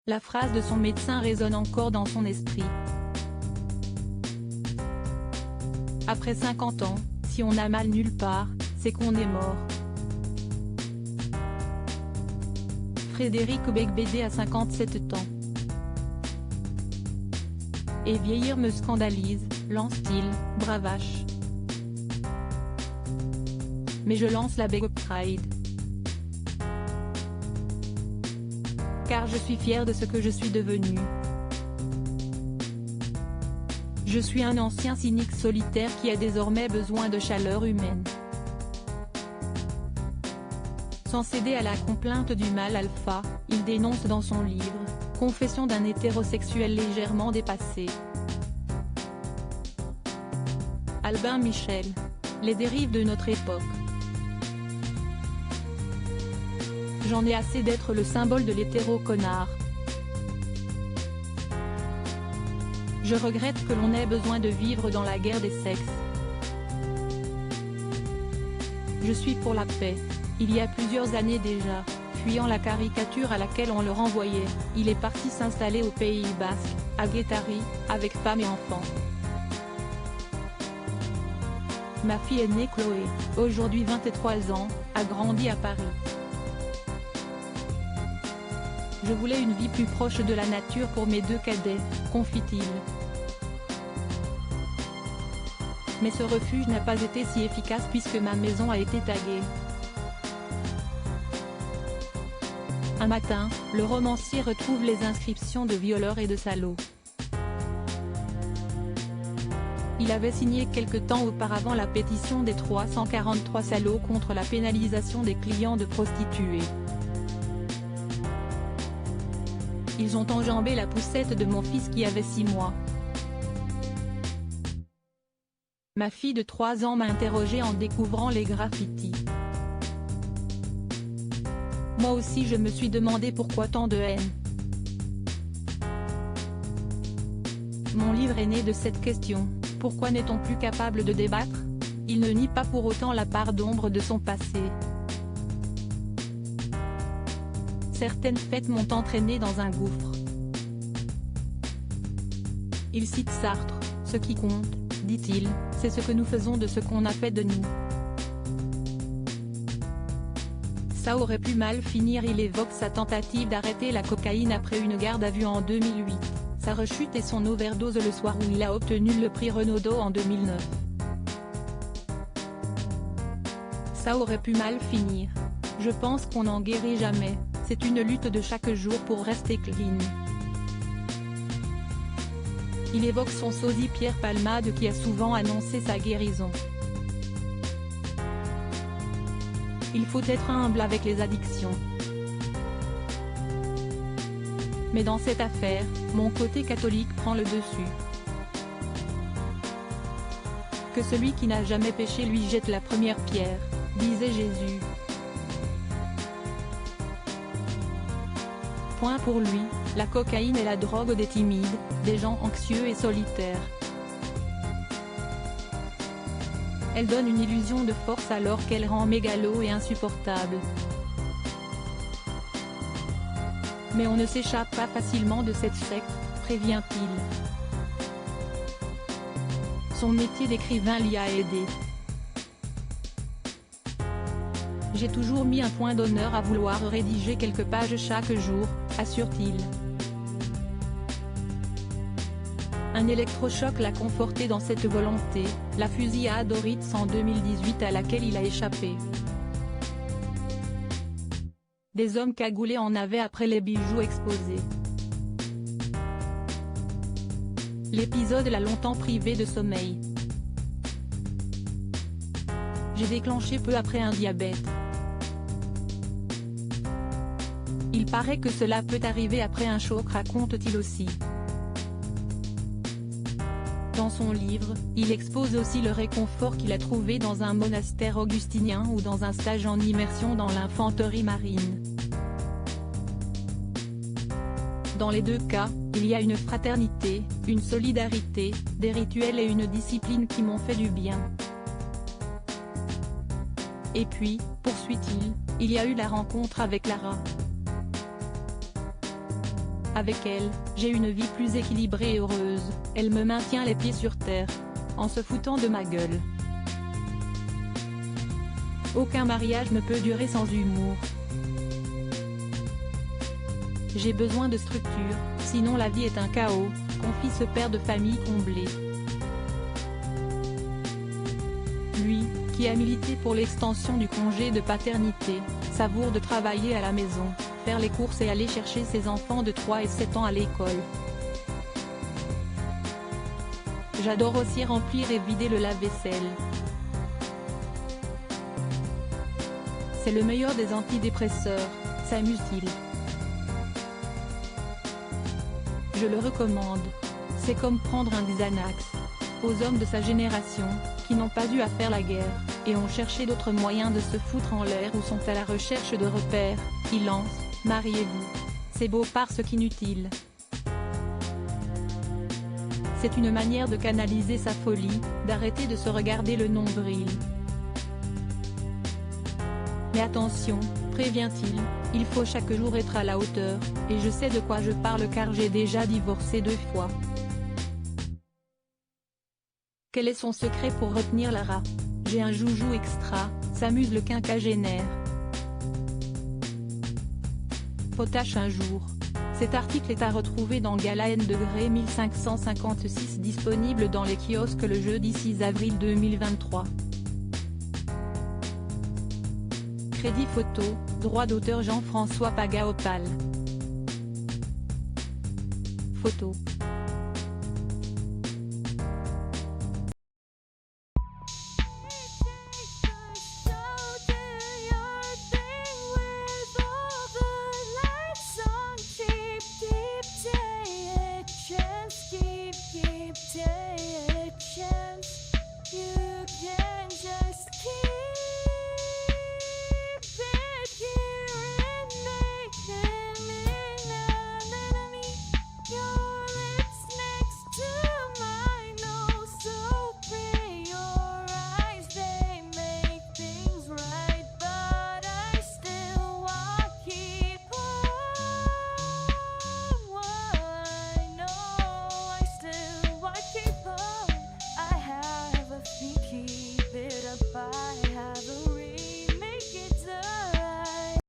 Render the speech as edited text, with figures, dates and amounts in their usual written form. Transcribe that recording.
La phrase de son médecin résonne encore dans son esprit. Après 50 ans, si on a mal nulle part, c'est qu'on est mort. Frédéric Beigbeder a 57 ans. Et vieillir me scandalise, lance-t-il, bravache. Mais je lance la Big Pride. Car je suis fier de ce que je suis devenu. Je suis un ancien cynique solitaire qui a désormais besoin de chaleur humaine. Sans céder à la complainte du mal alpha, il dénonce dans son livre « Confession d'un hétérosexuel légèrement dépassé ». Albin Michel. Les dérives de notre époque. J'en ai assez d'être le symbole de l'hétéro-connard. Je regrette que l'on ait besoin de vivre dans la guerre des sexes. Je suis pour la paix. Il y a plusieurs années déjà, fuyant la caricature à laquelle on le renvoyait, il est parti s'installer au Pays Basque, à Guétari, avec femme et enfants. Ma fille aînée Chloé, aujourd'hui 23 ans, a grandi à Paris. Je voulais une vie plus proche de la nature pour mes 2 cadets, confie-t-il. Mais ce refuge n'a pas été si efficace puisque ma maison a été taguée. Un matin, le romancier retrouve les inscriptions de violeurs et de salauds. Il avait signé quelque temps auparavant la pétition des 343 salauds contre la pénalisation des clients de prostituées. Ils ont enjambé la poussette de mon fils qui avait 6 mois. Ma fille de 3 ans m'a interrogé en découvrant les graffitis. Moi aussi je me suis demandé pourquoi tant de haine. Mon livre est né de cette question, pourquoi n'est-on plus capable de débattre? Il ne nie pas pour autant la part d'ombre de son passé. Certaines fêtes m'ont entraîné dans un gouffre. Il cite Sartre, ce qui compte, dit-il, c'est ce que nous faisons de ce qu'on a fait de nous. Ça aurait pu mal finir. Il évoque sa tentative d'arrêter la cocaïne après une garde à vue en 2008, sa rechute et son overdose le soir où il a obtenu le prix Renaudot en 2009. Ça aurait pu mal finir. Je pense qu'on n'en guérit jamais, c'est une lutte de chaque jour pour rester clean. Il évoque son sosie Pierre Palmade qui a souvent annoncé sa guérison. Il faut être humble avec les addictions. Mais dans cette affaire, mon côté catholique prend le dessus. Que celui qui n'a jamais péché lui jette la première pierre, disait Jésus. Point pour lui, la cocaïne est la drogue des timides, des gens anxieux et solitaires. Elle donne une illusion de force alors qu'elle rend mégalo et insupportable. Mais on ne s'échappe pas facilement de cette secte, prévient-il. Son métier d'écrivain l'y a aidé. J'ai toujours mis un point d'honneur à vouloir rédiger quelques pages chaque jour, assure-t-il. Un électrochoc l'a conforté dans cette volonté, la fusillade au Ritz en 2018 à laquelle il a échappé. Des hommes cagoulés en avaient après les bijoux exposés. L'épisode l'a longtemps privé de sommeil. J'ai déclenché peu après un diabète. Il paraît que cela peut arriver après un choc, raconte-t-il aussi. Dans son livre, il expose aussi le réconfort qu'il a trouvé dans un monastère augustinien ou dans un stage en immersion dans l'infanterie marine. Dans les 2 cas, il y a une fraternité, une solidarité, des rituels et une discipline qui m'ont fait du bien. Et puis, poursuit-il, il y a eu la rencontre avec Lara. Avec elle, j'ai une vie plus équilibrée et heureuse, elle me maintient les pieds sur terre. En se foutant de ma gueule. Aucun mariage ne peut durer sans humour. J'ai besoin de structure, sinon la vie est un chaos, confie ce père de famille comblé. Lui, qui a milité pour l'extension du congé de paternité, savoure de travailler à la maison, faire les courses et aller chercher ses enfants de 3 et 7 ans à l'école. J'adore aussi remplir et vider le lave-vaisselle. C'est le meilleur des antidépresseurs, s'amuse-t-il. Je le recommande. C'est comme prendre un Xanax. Aux hommes de sa génération, qui n'ont pas eu à faire la guerre, et ont cherché d'autres moyens de se foutre en l'air ou sont à la recherche de repères, il lance « Mariez-vous ». C'est beau parce qu'inutile. C'est une manière de canaliser sa folie, d'arrêter de se regarder le nombril. Mais attention, prévient-il, il faut chaque jour être à la hauteur, et je sais de quoi je parle car j'ai déjà divorcé 2 fois. Quel est son secret pour retenir Lara? J'ai un joujou extra, s'amuse le quinquagénaire. Potache un jour. Cet article est à retrouver dans Gala N degré 1556 disponible dans les kiosques le jeudi 6 avril 2023. Crédit photo, droit d'auteur Jean-François Paga Opal. Photo.